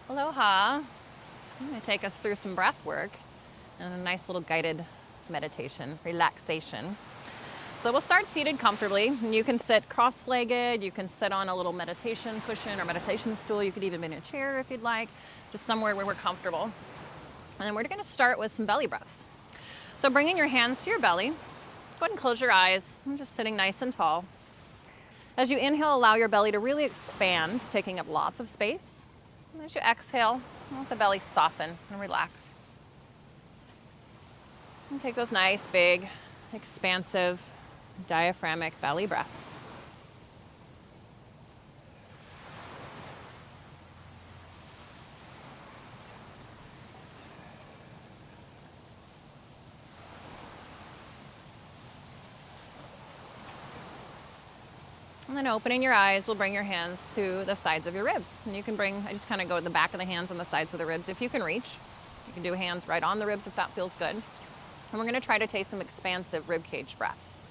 Aloha. I'm going to take us through some breath work and a nice little guided meditation, relaxation. So we'll start seated comfortably, and you can sit cross-legged, you can sit on a little meditation cushion or meditation stool, you could even be in a chair if you'd like, just somewhere where we're comfortable. And then we're going to start with some belly breaths. So bringing your hands to your belly, go ahead and close your eyes. I'm just sitting nice and tall. As you inhale, allow your belly to really expand, taking up lots of space. And as you exhale, let the belly soften and relax. And take those nice, big, expansive, diaphragmatic belly breaths. And then opening your eyes, we'll bring your hands to the sides of your ribs. And you can I just kind of go with the back of the hands on the sides of the ribs if you can reach. You can do hands right on the ribs if that feels good. And we're going to try to take some expansive rib cage breaths.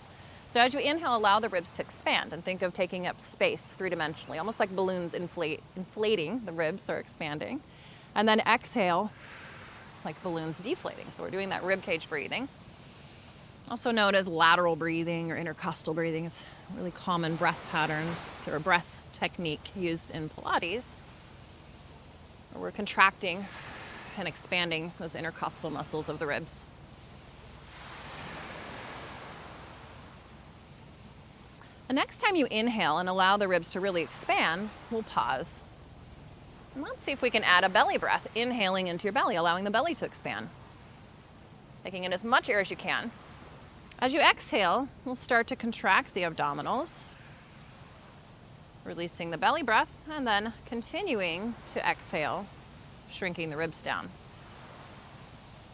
So as you inhale, allow the ribs to expand and think of taking up space three-dimensionally, almost like balloons inflating, the ribs are expanding. And then exhale, like balloons deflating. So we're doing that rib cage breathing. Also known as lateral breathing or intercostal breathing. It's a really common breath pattern or breath technique used in Pilates, where we're contracting and expanding those intercostal muscles of the ribs. The next time you inhale and allow the ribs to really expand, we'll pause. And let's see if we can add a belly breath, inhaling into your belly, allowing the belly to expand. Taking in as much air as you can. As you exhale, we'll start to contract the abdominals, releasing the belly breath, and then continuing to exhale, shrinking the ribs down.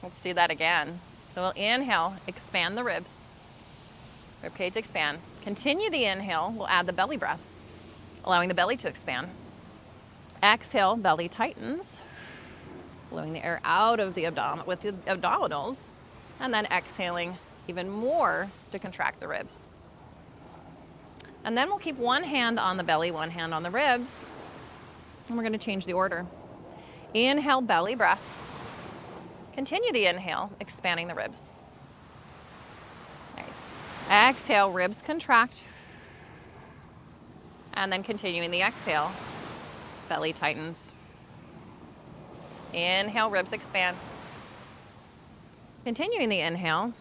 Let's do that again. So we'll inhale, expand the ribs. Ribcage expand. Continue the inhale, we'll add the belly breath, allowing the belly to expand. Exhale, belly tightens, blowing the air out of the abdomen with the abdominals, and then exhaling even more to contract the ribs. And then we'll keep one hand on the belly, one hand on the ribs, and we're going to change the order. Inhale, belly breath. Continue the inhale, expanding the ribs. Nice. Exhale, ribs contract. And then continuing the exhale, belly tightens. Inhale, ribs expand. Continuing the inhale,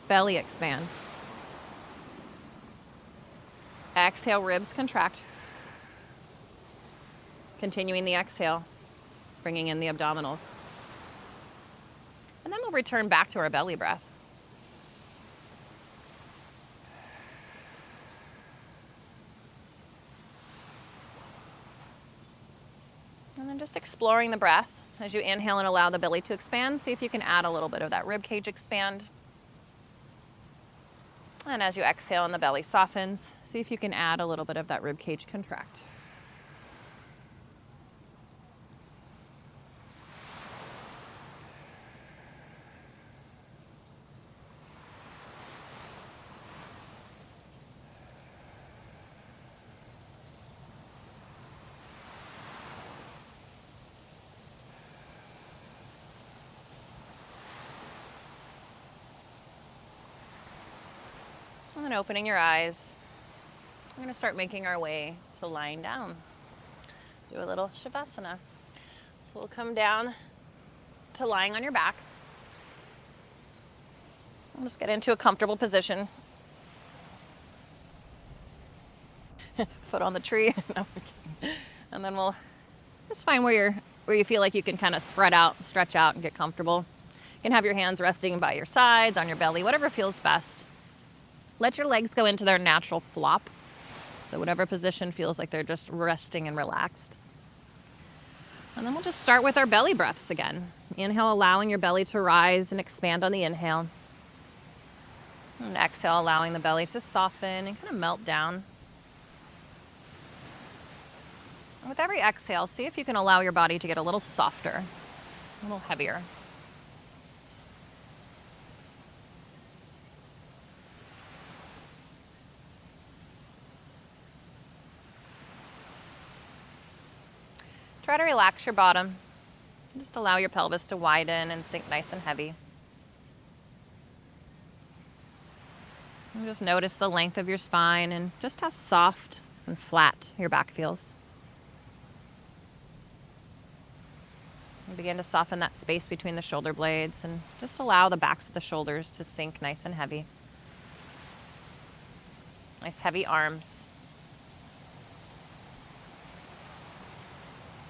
belly expands. Exhale, ribs contract. Continuing the exhale, bringing in the abdominals. And then we'll return back to our belly breath. And then just exploring the breath. As you inhale and allow the belly to expand, see if you can add a little bit of that rib cage expand. And as you exhale and the belly softens, see if you can add a little bit of that rib cage contract. And then opening your eyes, we're going to start making our way to lying down. Do a little Savasana. So we'll come down to lying on your back. We'll just get into a comfortable position. Foot on the tree. No, and then we'll just find where you feel like you can kind of spread out, stretch out, and get comfortable. You can have your hands resting by your sides, on your belly, whatever feels best. Let your legs go into their natural flop. So whatever position feels like they're just resting and relaxed. And then we'll just start with our belly breaths again. Inhale, allowing your belly to rise and expand on the inhale. And exhale, allowing the belly to soften and kind of melt down. And with every exhale, see if you can allow your body to get a little softer, a little heavier. try to relax your bottom. Just allow your pelvis to widen and sink nice and heavy. And just notice the length of your spine and just how soft and flat your back feels. And begin to soften that space between the shoulder blades and just allow the backs of the shoulders to sink nice and heavy. Nice heavy arms.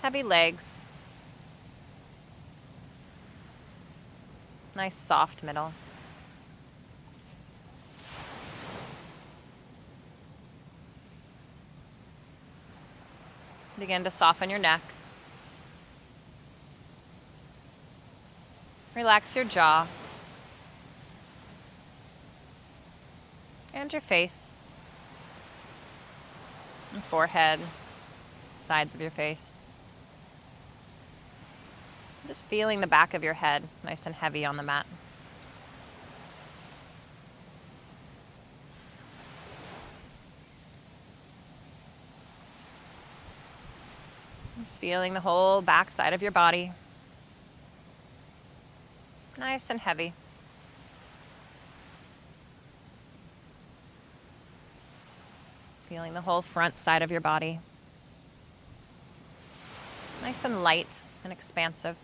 Heavy legs. Nice soft middle. Begin to soften your neck. Relax your jaw. And your face. And forehead. Sides of your face. Just feeling the back of your head nice and heavy on the mat. Just feeling the whole back side of your body. Nice and heavy. Feeling the whole front side of your body. Nice and light and expansive.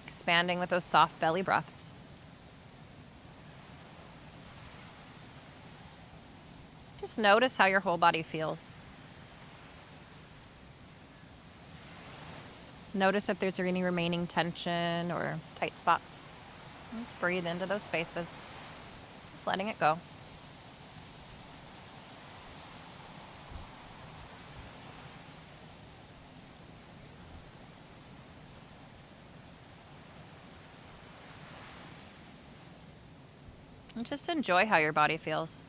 Expanding with those soft belly breaths. Just notice how your whole body feels. Notice if there's any remaining tension or tight spots. Let's breathe into those spaces. Just letting it go. And just enjoy how your body feels.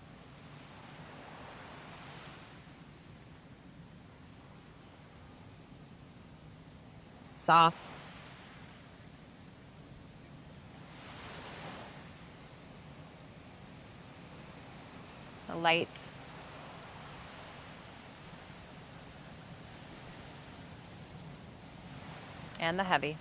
Soft. The light. And the heavy.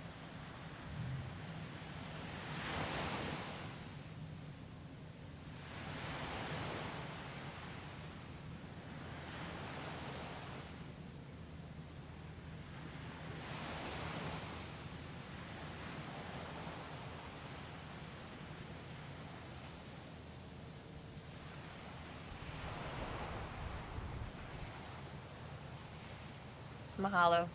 Mahalo.